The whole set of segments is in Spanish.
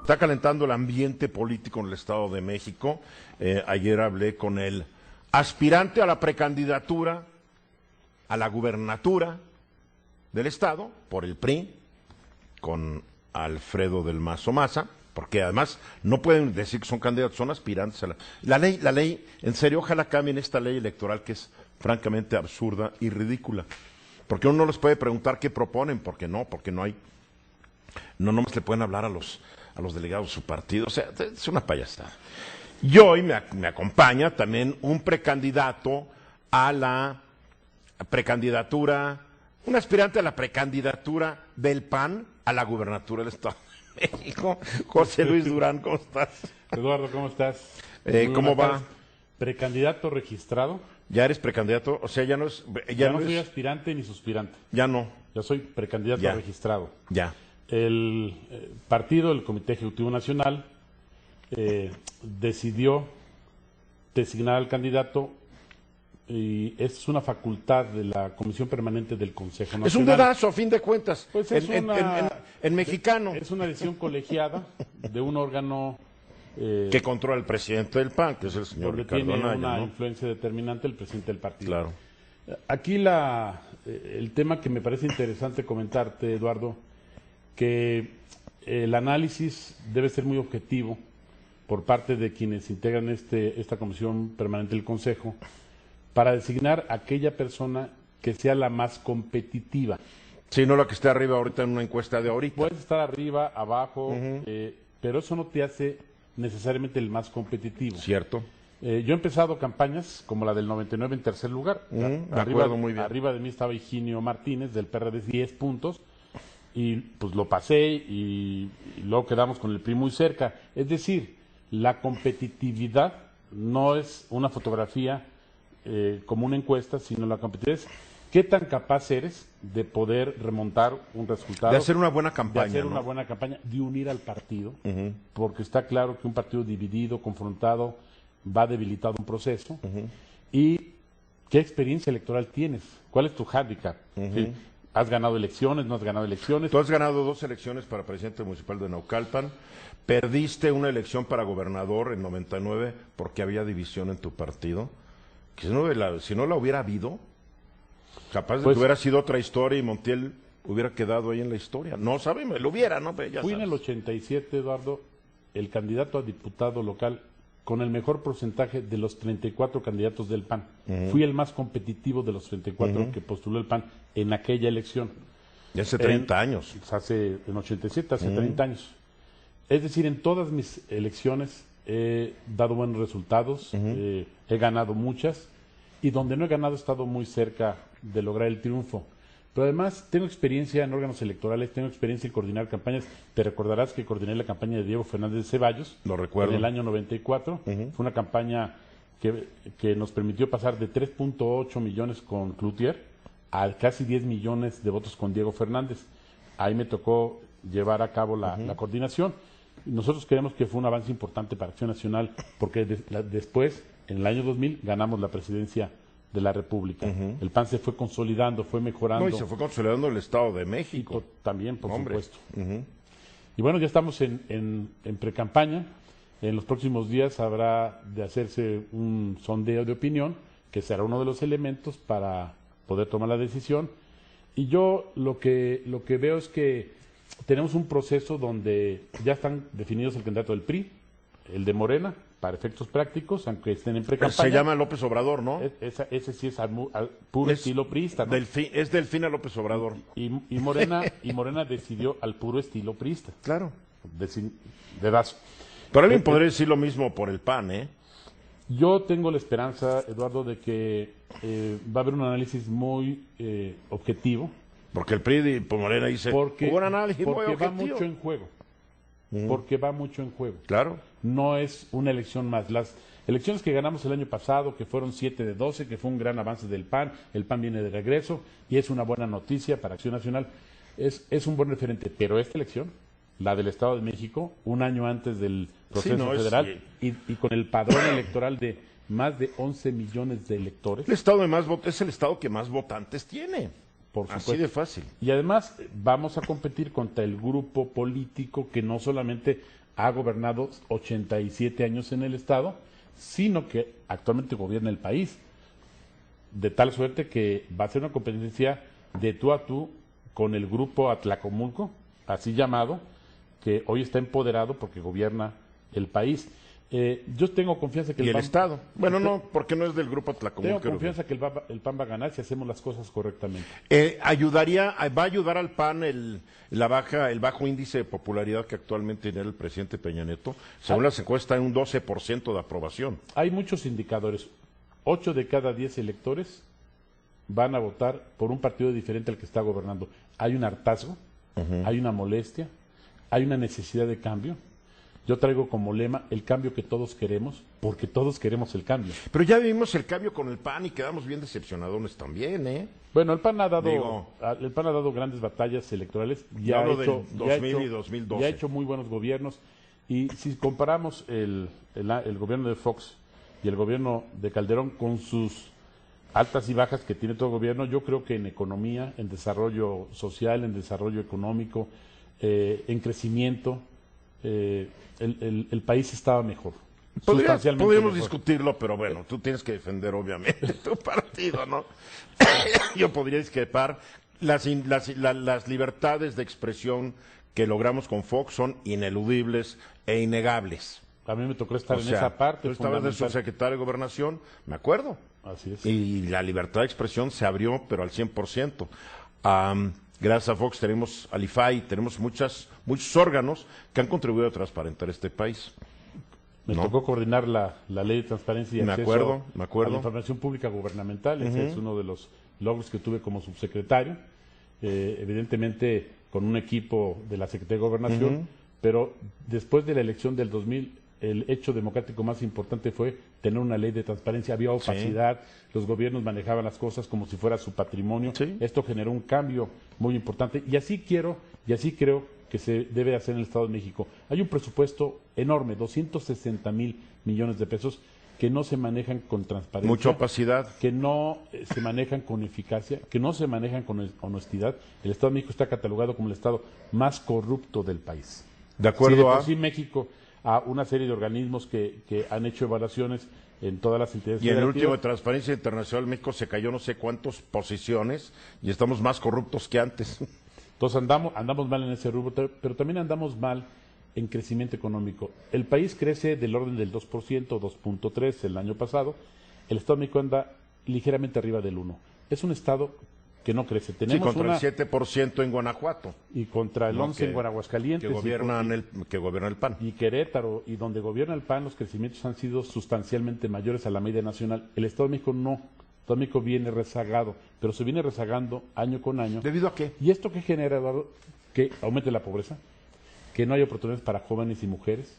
está calentando el ambiente político en el Estado de México. Ayer hablé con el aspirante a la precandidatura a la gubernatura del Estado por el PRI, con Alfredo del Mazo Maza, porque además no pueden decir que son candidatos, son aspirantes a la ley, en serio, ojalá cambien esta ley electoral que es francamente absurda y ridícula, porque uno no les puede preguntar qué proponen, porque no hay, no nomás le pueden hablar a los delegados de su partido, o sea, es una payasada. Y hoy me acompaña también un precandidato a la precandidatura, un aspirante a la precandidatura del PAN a la gubernatura del Estado de México. José Luis Durán, ¿cómo estás? Eduardo, ¿cómo estás? ¿Cómo va? ¿Precandidato registrado? ¿Ya eres precandidato? O sea, ya no es... Ya no soy aspirante ni suspirante. Ya no. Ya soy precandidato registrado. Ya. El partido, el Comité Ejecutivo Nacional, decidió designar al candidato y es una facultad de la Comisión Permanente del Consejo Nacional. Es un dedazo, a fin de cuentas, pues en mexicano. Es una decisión colegiada de un órgano... que controla el presidente del PAN, que es el señor Ricardo tiene Anaya, una ¿no? influencia determinante el presidente del partido. Claro. Aquí el tema que me parece interesante comentarte, Eduardo, que el análisis debe ser muy objetivo por parte de quienes integran esta Comisión Permanente del Consejo para designar a aquella persona que sea la más competitiva. Sí, no la que esté arriba ahorita en una encuesta de ahorita. Puedes estar arriba, abajo, pero eso no te hace necesariamente el más competitivo. Cierto. Yo he empezado campañas como la del 99 en tercer lugar. Muy bien. Arriba de mí estaba Higinio Martínez del PRD, 10 puntos, y pues lo pasé y luego quedamos con el PRI muy cerca. Es decir, la competitividad no es una fotografía como una encuesta, sino la competitividad es qué tan capaz eres de poder remontar un resultado. De hacer una buena campaña. De hacer ¿no? una buena campaña, de unir al partido, porque está claro que un partido dividido, confrontado, va debilitado un proceso. ¿Y qué experiencia electoral tienes? ¿Cuál es tu hándicap? ¿Sí? ¿Has ganado elecciones? ¿No has ganado elecciones? Tú has ganado 2 elecciones para presidente municipal de Naucalpan, perdiste una elección para gobernador en 99 porque había división en tu partido. Que si no la hubiera habido, capaz de que hubiera sido otra historia y Montiel hubiera quedado ahí en la historia. No sabemos, lo hubiera, ¿no? Pero ya fui sabes. En el 87, Eduardo, el candidato a diputado local con el mejor porcentaje de los 34 candidatos del PAN. Fui el más competitivo de los 34 que postuló el PAN en aquella elección. Y hace 30 años. En 87, hace 30 años. Es decir, en todas mis elecciones he dado buenos resultados, he ganado muchas, y donde no he ganado he estado muy cerca de lograr el triunfo. Pero además tengo experiencia en órganos electorales, tengo experiencia en coordinar campañas. Te recordarás que coordiné la campaña de Diego Fernández de Ceballos. Lo recuerdo. En el año 94. Fue una campaña que nos permitió pasar de 3.8 millones con Cloutier a casi 10 millones de votos con Diego Fernández. Ahí me tocó llevar a cabo la coordinación. Nosotros creemos que fue un avance importante para Acción Nacional porque después, en el año 2000, ganamos la presidencia de la República. El PAN se fue consolidando, fue mejorando. No, y se fue consolidando el Estado de México. También, por supuesto. Y bueno, ya estamos en precampaña. En los próximos días habrá de hacerse un sondeo de opinión, que será uno de los elementos para poder tomar la decisión. Y yo lo que veo es que tenemos un proceso donde ya están definidos el candidato del PRI, el de Morena, para efectos prácticos, aunque estén en precampaña. Se llama López Obrador, ¿no? Ese sí es al puro estilo priista, ¿no? Es Delfina López Obrador. Y Morena decidió al puro estilo priista. Claro. Dedazo. Pero alguien podría decir lo mismo por el PAN, ¿eh? Yo tengo la esperanza, Eduardo, de que va a haber un análisis muy objetivo. Porque el PRI y Morena dice, hubo un análisis muy objetivo. Porque va mucho en juego. Porque va mucho en juego. Claro. No es una elección más. Las elecciones que ganamos el año pasado, que fueron 7 de 12, que fue un gran avance del PAN, el PAN viene de regreso y es una buena noticia para Acción Nacional, es un buen referente. Pero esta elección, la del Estado de México, un año antes del proceso federal y con el padrón electoral de más de 11 millones de electores. Es el estado que más votantes tiene. por supuesto. Así de fácil. Y además vamos a competir contra el grupo político que no solamente ha gobernado 87 años en el Estado, sino que actualmente gobierna el país. De tal suerte que va a ser una competencia de tú a tú con el grupo Atlacomulco, así llamado, que hoy está empoderado porque gobierna el país. Yo tengo confianza que ¿Y el PAN, Estado? Bueno, no, porque no es del grupo Atlacomulco. tengo confianza que el PAN va a ganar si hacemos las cosas correctamente. Va a ayudar al PAN el bajo índice de popularidad que actualmente tiene el presidente Peña Nieto. Según las encuestas, hay un 12% de aprobación. Hay muchos indicadores. 8 de cada 10 electores van a votar por un partido diferente al que está gobernando. Hay un hartazgo, hay una molestia, hay una necesidad de cambio. Yo traigo como lema el cambio que todos queremos, porque todos queremos el cambio. Pero ya vimos el cambio con el PAN y quedamos bien decepcionados también, ¿eh? Bueno, el PAN ha dado grandes batallas electorales. Ya hablo ha hecho, del 2000 y 2012. ya ha hecho muy buenos gobiernos. Y si comparamos el gobierno de Fox y el gobierno de Calderón con sus altas y bajas que tiene todo gobierno, yo creo que en economía, en desarrollo social, en desarrollo económico, en crecimiento, el país estaba mejor. Sustancialmente Podríamos mejor. discutirlo, pero bueno, tú tienes que defender obviamente tu partido, ¿no? Yo podría discrepar. Las libertades de expresión que logramos con Fox son ineludibles e innegables. A mí me tocó estar O en sea, esa parte. tú estabas de subsecretario de Gobernación, me acuerdo. Así es. Y la libertad de expresión se abrió, pero al 100%. Gracias a Fox tenemos al IFAI, tenemos muchos órganos que han contribuido a transparentar este país. Me tocó coordinar la ley de transparencia y Me acceso acuerdo. a la información pública gubernamental. Ese es uno de los logros que tuve como subsecretario. Evidentemente con un equipo de la Secretaría de Gobernación, pero después de la elección del 2000, el hecho democrático más importante fue tener una ley de transparencia. Había opacidad, los gobiernos manejaban las cosas como si fuera su patrimonio. Sí. Esto generó un cambio muy importante y así creo que se debe hacer en el Estado de México. Hay un presupuesto enorme, 260,000 millones de pesos, que no se manejan con transparencia. Mucha opacidad. Que no se manejan con eficacia, que no se manejan con honestidad. El Estado de México está catalogado como el Estado más corrupto del país. De acuerdo a... Sí, México, a una serie de organismos que han hecho evaluaciones en todas las entidades Y en el federativas. último de Transparencia Internacional, México se cayó no sé cuántas posiciones y estamos más corruptos que antes. Entonces andamos mal en ese rubro, pero también andamos mal en crecimiento económico. El país crece del orden del 2%, 2.3% el año pasado. El Estado de México anda ligeramente arriba del 1%. Es un Estado que no crece. Tenemos contra el 7% en Guanajuato. Y contra el 11% en Aguascalientes. Que gobierna el PAN. Y Querétaro, y donde gobierna el PAN, los crecimientos han sido sustancialmente mayores a la media nacional. El Estado de México no. El Estado de México viene rezagado, pero se viene rezagando año con año. ¿Debido a qué? ¿Y esto qué genera, Eduardo? Que aumente la pobreza, que no haya oportunidades para jóvenes y mujeres,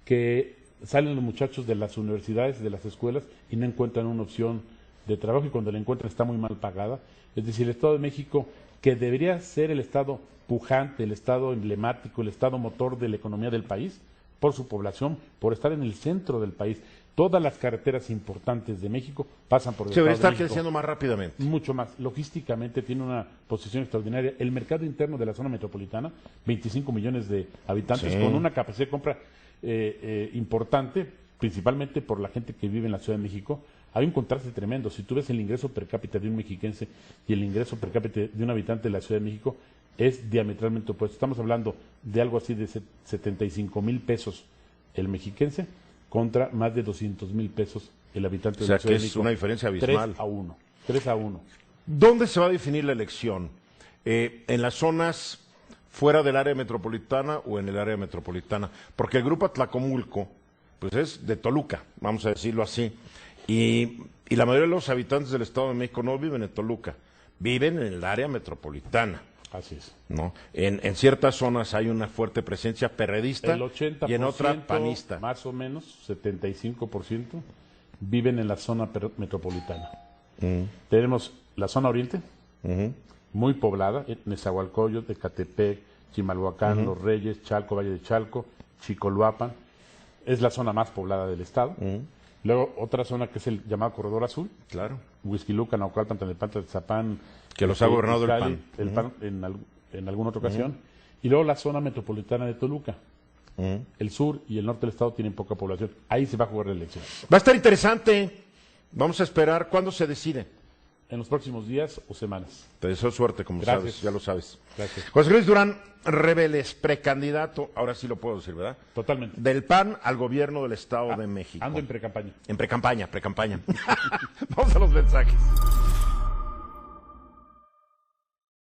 que salen los muchachos de las universidades, de las escuelas, y no encuentran una opción de trabajo, y cuando la encuentran está muy mal pagada. Es decir, el Estado de México, que debería ser el Estado pujante, el Estado emblemático, el Estado motor de la economía del país, por su población, por estar en el centro del país. Todas las carreteras importantes de México pasan por el Se Estado debe de estar México. creciendo más rápidamente. Mucho más. Logísticamente tiene una posición extraordinaria. El mercado interno de la zona metropolitana, 25 millones de habitantes, Sí. con una capacidad de compra importante, principalmente por la gente que vive en la Ciudad de México. Hay un contraste tremendo. Si tú ves el ingreso per cápita de un mexiquense y el ingreso per cápita de un habitante de la Ciudad de México, es diametralmente opuesto. Estamos hablando de algo así de 75,000 pesos el mexiquense contra más de 200,000 pesos el habitante de la Ciudad de México. O sea, que es una diferencia abismal. 3-1. ¿Dónde se va a definir la elección? ¿En las zonas fuera del área metropolitana o en el área metropolitana? Porque el grupo Atlacomulco, pues es de Toluca, vamos a decirlo así. Y la mayoría de los habitantes del Estado de México no viven en Toluca, viven en el área metropolitana. Así es. ¿No? En ciertas zonas hay una fuerte presencia perredista El 80% y en otra panista. más o menos, 75%, viven en la zona metropolitana. Tenemos la zona oriente, muy poblada, Nezahualcóyotl, Ecatepec, Chimalhuacán, Los Reyes, Chalco, Valle de Chalco, Chicoloapan, es la zona más poblada del estado. Luego otra zona que es el llamado Corredor Azul, Claro. Huixquilucan, Naucalpan, Tlalnepantla, Tzapán, Que los ha gobernado el Izcalli, PAN. el PAN en alguna otra ocasión. Y luego la zona metropolitana de Toluca. El sur y el norte del estado tienen poca población. Ahí se va a jugar la elección. Va a estar interesante. Vamos a esperar. ¿Cuándo se decide? En los próximos días o semanas. Te deseo suerte, como Gracias. sabes, ya lo sabes. Gracias. José Luis Durán Reveles, precandidato, ahora sí lo puedo decir, ¿verdad? Totalmente. Del PAN al gobierno del Estado de México. Ando en precampaña. En precampaña. Vamos a los mensajes.